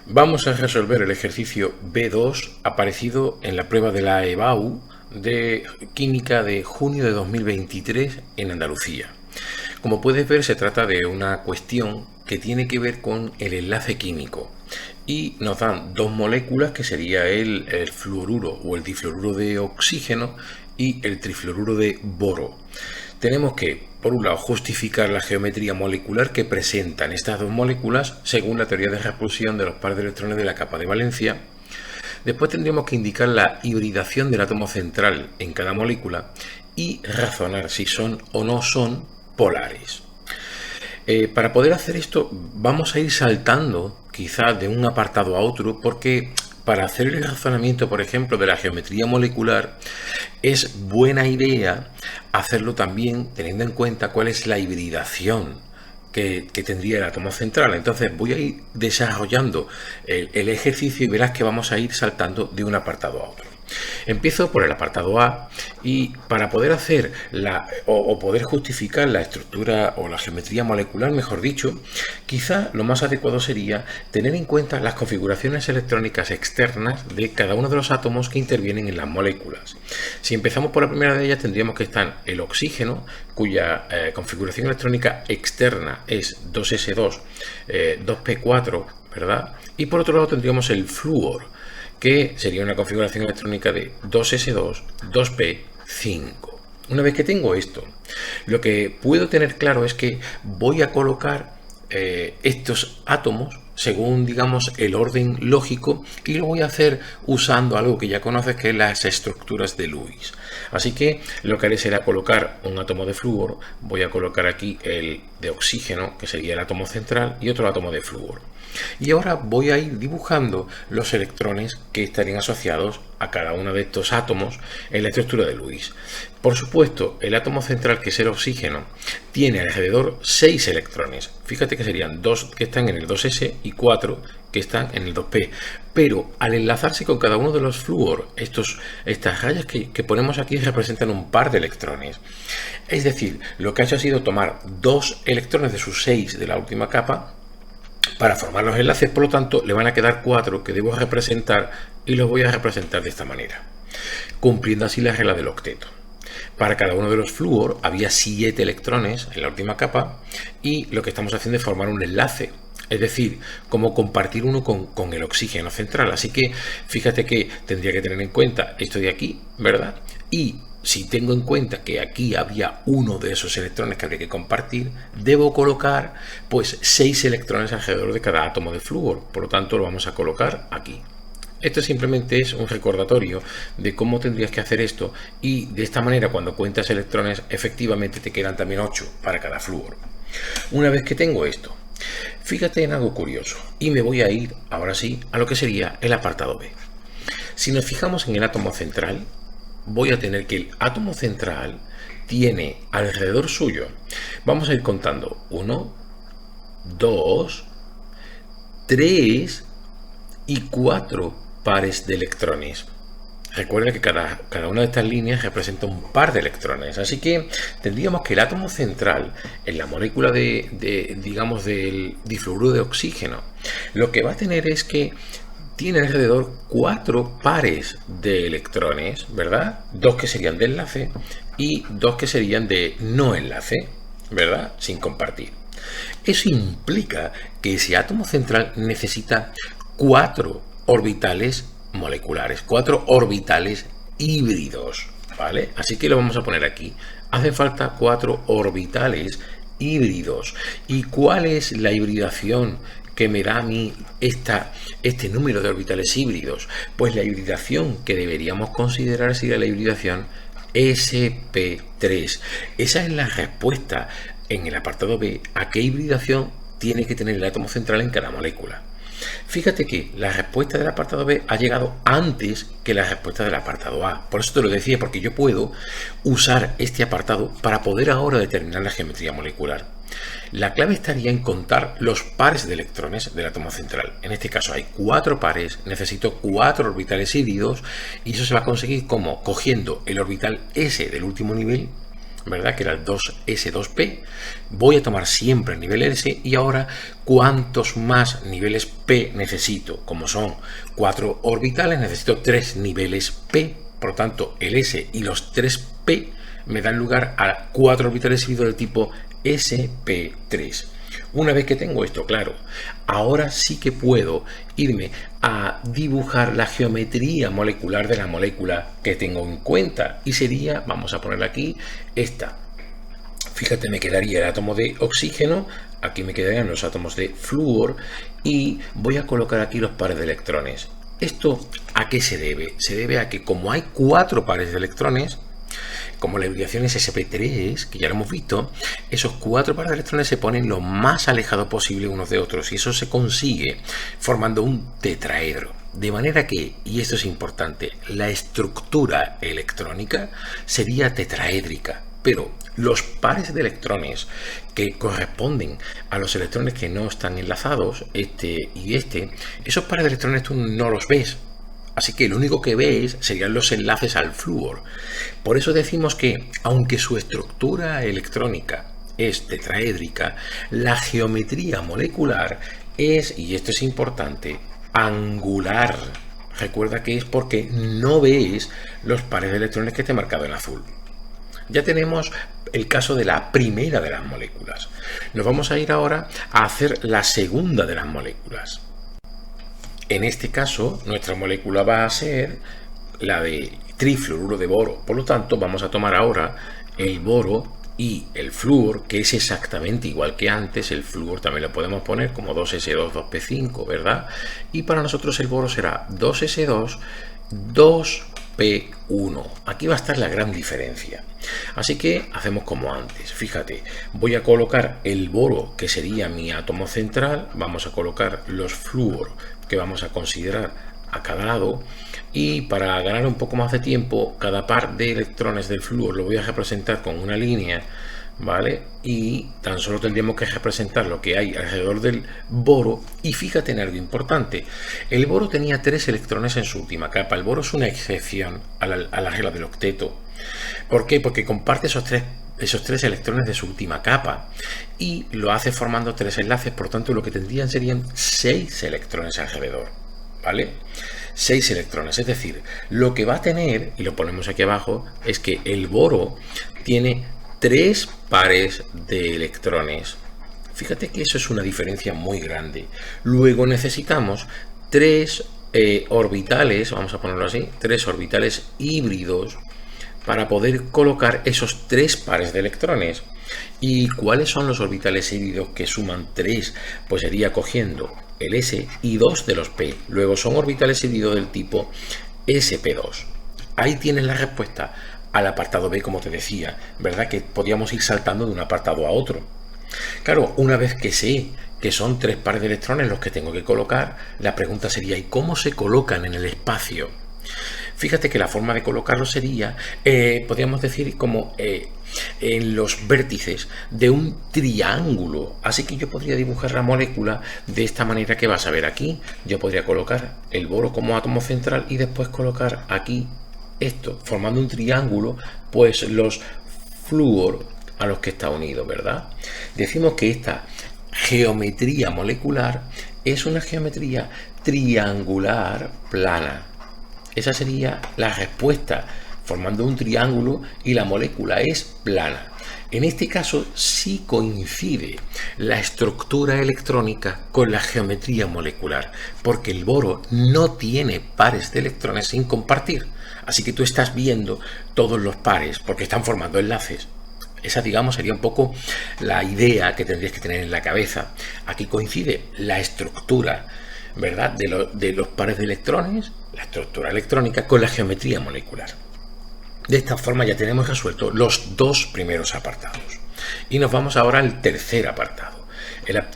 Vamos a resolver el ejercicio B2 aparecido en la prueba de la EBAU de Química de junio de 2023 en Andalucía. Como puedes ver, se trata de una cuestión que tiene que ver con el enlace químico y nos dan dos moléculas que sería el fluoruro o el difluoruro de oxígeno y el trifluoruro de boro. Tenemos que, por un lado, justificar la geometría molecular que presentan estas dos moléculas según la teoría de repulsión de los pares de electrones de la capa de valencia. Después tendríamos que indicar la hibridación del átomo central en cada molécula y razonar si son o no son polares. Para poder hacer esto vamos a ir saltando quizás de un apartado a otro, porque para hacer el razonamiento, por ejemplo, de la geometría molecular, es buena idea hacerlo también teniendo en cuenta cuál es la hibridación que tendría el átomo central. Entonces voy a ir desarrollando el ejercicio y verás que vamos a ir saltando de un apartado a otro. Empiezo por el apartado A y para poder hacer poder justificar la estructura o la geometría molecular, mejor dicho, quizá lo más adecuado sería tener en cuenta las configuraciones electrónicas externas de cada uno de los átomos que intervienen en las moléculas. Si empezamos por la primera de ellas, tendríamos que estar el oxígeno, cuya configuración electrónica externa es 2s2, 2p4, ¿verdad? Y por otro lado tendríamos el flúor, que sería una configuración electrónica de 2s2, 2p5. Una vez que tengo esto, lo que puedo tener claro es que voy a colocar estos átomos según, digamos, el orden lógico, y lo voy a hacer usando algo que ya conoces, que es las estructuras de Lewis. Así que lo que haré será colocar un átomo de flúor, voy a colocar aquí el de oxígeno, que sería el átomo central, y otro átomo de flúor. Y ahora voy a ir dibujando los electrones que estarían asociados a cada uno de estos átomos en la estructura de Lewis. Por supuesto, el átomo central, que es el oxígeno, tiene alrededor 6 electrones. Fíjate que serían 2 que están en el 2s y 4 que están en el 2p. Pero al enlazarse con cada uno de los flúor, estas rayas que ponemos aquí representan un par de electrones. Es decir, lo que ha hecho ha sido tomar 2 electrones de sus 6 de la última capa para formar los enlaces. Por lo tanto, le van a quedar 4 que debo representar, y los voy a representar de esta manera, cumpliendo así la regla del octeto. Para cada uno de los flúor había 7 electrones en la última capa, y lo que estamos haciendo es formar un enlace, es decir, como compartir uno con el oxígeno central. Así que fíjate que tendría que tener en cuenta esto de aquí, ¿verdad? Y si tengo en cuenta que aquí había uno de esos electrones que habría que compartir, debo colocar pues 6 electrones alrededor de cada átomo de flúor. Por lo tanto, lo vamos a colocar aquí. Esto simplemente es un recordatorio de cómo tendrías que hacer esto, y de esta manera, cuando cuentas electrones, efectivamente te quedan también 8 para cada flúor. Una vez que tengo esto, fíjate en algo curioso, y me voy a ir ahora sí a lo que sería el apartado B. Si nos fijamos en el átomo central, voy a tener que el átomo central tiene alrededor suyo, vamos a ir contando, 1, 2, 3 y 4 pares de electrones. Recuerda que cada una de estas líneas representa un par de electrones, así que tendríamos que el átomo central en la molécula digamos, del difluoruro de oxígeno, lo que va a tener es que tiene alrededor 4 pares de electrones, ¿verdad? 2 que serían de enlace y 2 que serían de no enlace, ¿verdad? Sin compartir. Eso implica que ese átomo central necesita 4 orbitales moleculares, 4 orbitales híbridos, ¿vale? Así que lo vamos a poner aquí. Hace falta 4 orbitales híbridos. ¿Y cuál es la hibridación que me da a mí este número de orbitales híbridos? Pues la hibridación que deberíamos considerar sería la hibridación sp3. Esa es la respuesta en el apartado B a qué hibridación tiene que tener el átomo central en cada molécula. Fíjate que la respuesta del apartado B ha llegado antes que la respuesta del apartado A. Por eso te lo decía, porque yo puedo usar este apartado para poder ahora determinar la geometría molecular. La clave estaría en contar los pares de electrones del átomo central. En este caso hay 4 pares, necesito 4 orbitales híbridos, y eso se va a conseguir como cogiendo el orbital S del último nivel, ¿verdad? Que era el 2s2p. Voy a tomar siempre el nivel S y ahora cuántos más niveles p necesito. Como son 4 orbitales, necesito 3 niveles p. Por lo tanto, el S y los 3p me dan lugar a 4 orbitales seguidos del tipo sp3. Una vez que tengo esto claro, ahora sí que puedo irme a dibujar la geometría molecular de la molécula que tengo en cuenta. Y sería, vamos a ponerla aquí, esta. Fíjate, me quedaría el átomo de oxígeno, aquí me quedarían los átomos de flúor y voy a colocar aquí los pares de electrones. ¿Esto a qué se debe? Se debe a que como hay 4 pares de electrones, como la hibridación es sp3, que ya lo hemos visto, esos 4 pares de electrones se ponen lo más alejado posible unos de otros y eso se consigue formando un tetraedro. De manera que, y esto es importante, la estructura electrónica sería tetraédrica, pero los pares de electrones que corresponden a los electrones que no están enlazados, este y este, esos pares de electrones tú no los ves. Así que lo único que ves serían los enlaces al flúor. Por eso decimos que, aunque su estructura electrónica es tetraédrica, la geometría molecular es, y esto es importante, angular. Recuerda que es porque no ves los pares de electrones que te he marcado en azul. Ya tenemos el caso de la primera de las moléculas. Nos vamos a ir ahora a hacer la segunda de las moléculas. En este caso, nuestra molécula va a ser la de trifluoruro de boro. Por lo tanto, vamos a tomar ahora el boro y el flúor, que es exactamente igual que antes. El flúor también lo podemos poner como 2s2, 2p5, ¿verdad? Y para nosotros el boro será 2s2, 2p1. Aquí va a estar la gran diferencia. Así que hacemos como antes. Fíjate, voy a colocar el boro, que sería mi átomo central. Vamos a colocar los flúor, que vamos a considerar a cada lado, y para ganar un poco más de tiempo, cada par de electrones del flúor lo voy a representar con una línea, ¿vale? Y tan solo tendríamos que representar lo que hay alrededor del boro. Y fíjate en algo importante, el boro tenía 3 electrones en su última capa. El boro es una excepción a la regla del octeto. ¿Por qué? Porque comparte esos tres electrones de su última capa y lo hace formando 3 enlaces. Por tanto, lo que tendrían serían 6 electrones alrededor, ¿vale? 6 electrones, es decir, lo que va a tener, y lo ponemos aquí abajo, es que el boro tiene 3 pares de electrones. Fíjate que eso es una diferencia muy grande. Luego necesitamos 3 orbitales, vamos a ponerlo así, 3 orbitales híbridos para poder colocar esos 3 pares de electrones. ¿Y cuáles son los orbitales híbridos que suman 3? Pues sería cogiendo el S y 2 de los P. Luego son orbitales híbridos del tipo sp2. Ahí tienes la respuesta al apartado B, como te decía, ¿verdad? Que podíamos ir saltando de un apartado a otro. Claro, una vez que sé que son 3 pares de electrones los que tengo que colocar, la pregunta sería, ¿y cómo se colocan en el espacio? Fíjate que la forma de colocarlo sería, podríamos decir, como en los vértices de un triángulo. Así que yo podría dibujar la molécula de esta manera que vas a ver aquí. Yo podría colocar el boro como átomo central y después colocar aquí esto, formando un triángulo, pues los flúor a los que está unido, ¿verdad? Decimos que esta geometría molecular es una geometría triangular plana. Esa sería la respuesta, formando un triángulo y la molécula es plana. En este caso sí coincide la estructura electrónica con la geometría molecular, porque el boro no tiene pares de electrones sin compartir. Así que tú estás viendo todos los pares porque están formando enlaces. Esa, digamos, sería un poco la idea que tendrías que tener en la cabeza. Aquí coincide la estructura, ¿verdad?, de los pares de electrones, la estructura electrónica con la geometría molecular. De esta forma ya tenemos resuelto los 2 primeros apartados. Y nos vamos ahora al tercer apartado.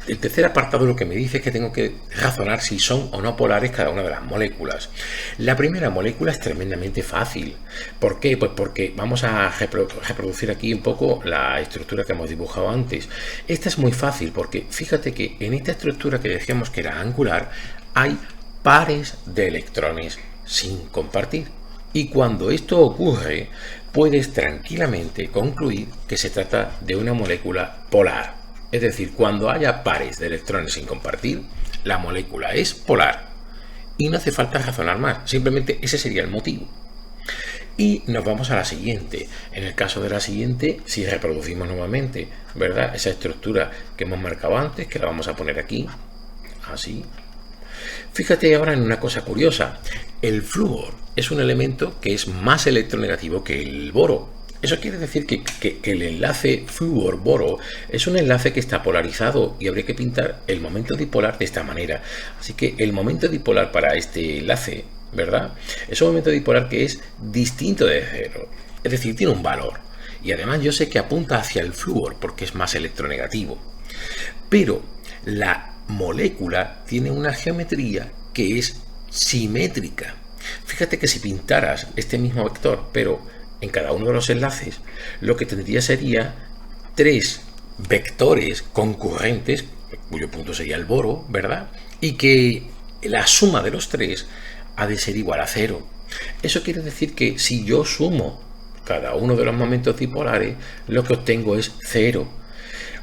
El tercer apartado lo que me dice es que tengo que razonar si son o no polares cada una de las moléculas. La primera molécula es tremendamente fácil. ¿Por qué? Pues porque vamos a reproducir aquí un poco la estructura que hemos dibujado antes. Esta es muy fácil porque fíjate que en esta estructura que decíamos que era angular hay pares de electrones sin compartir. Y cuando esto ocurre, puedes tranquilamente concluir que se trata de una molécula polar. Es decir, cuando haya pares de electrones sin compartir, la molécula es polar. Y no hace falta razonar más, simplemente ese sería el motivo. Y nos vamos a la siguiente. En el caso de la siguiente, si reproducimos nuevamente, ¿verdad?, esa estructura que hemos marcado antes, que la vamos a poner aquí, así. Fíjate ahora en una cosa curiosa. El flúor es un elemento que es más electronegativo que el boro. Eso quiere decir que el enlace flúor-boro es un enlace que está polarizado y habría que pintar el momento dipolar de esta manera. Así que el momento dipolar para este enlace, ¿verdad?, es un momento dipolar que es distinto de cero. Es decir, tiene un valor. Y además yo sé que apunta hacia el flúor porque es más electronegativo. Pero la molécula tiene una geometría que es simétrica. Fíjate que si pintaras este mismo vector, pero en cada uno de los enlaces, lo que tendría sería 3 vectores concurrentes, cuyo punto sería el boro, ¿verdad? Y que la suma de los 3 ha de ser igual a 0. Eso quiere decir que si yo sumo cada uno de los momentos dipolares, lo que obtengo es 0.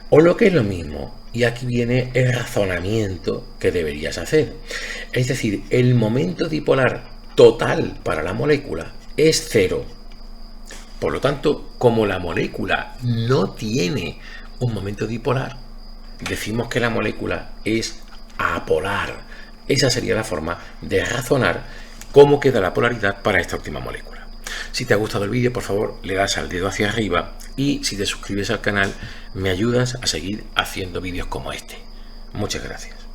O lo que es lo mismo, y aquí viene el razonamiento que deberías hacer. Es decir, el momento dipolar total para la molécula es 0. Por lo tanto, como la molécula no tiene un momento dipolar, decimos que la molécula es apolar. Esa sería la forma de razonar cómo queda la polaridad para esta última molécula. Si te ha gustado el vídeo, por favor, le das al dedo hacia arriba y si te suscribes al canal, me ayudas a seguir haciendo vídeos como este. Muchas gracias.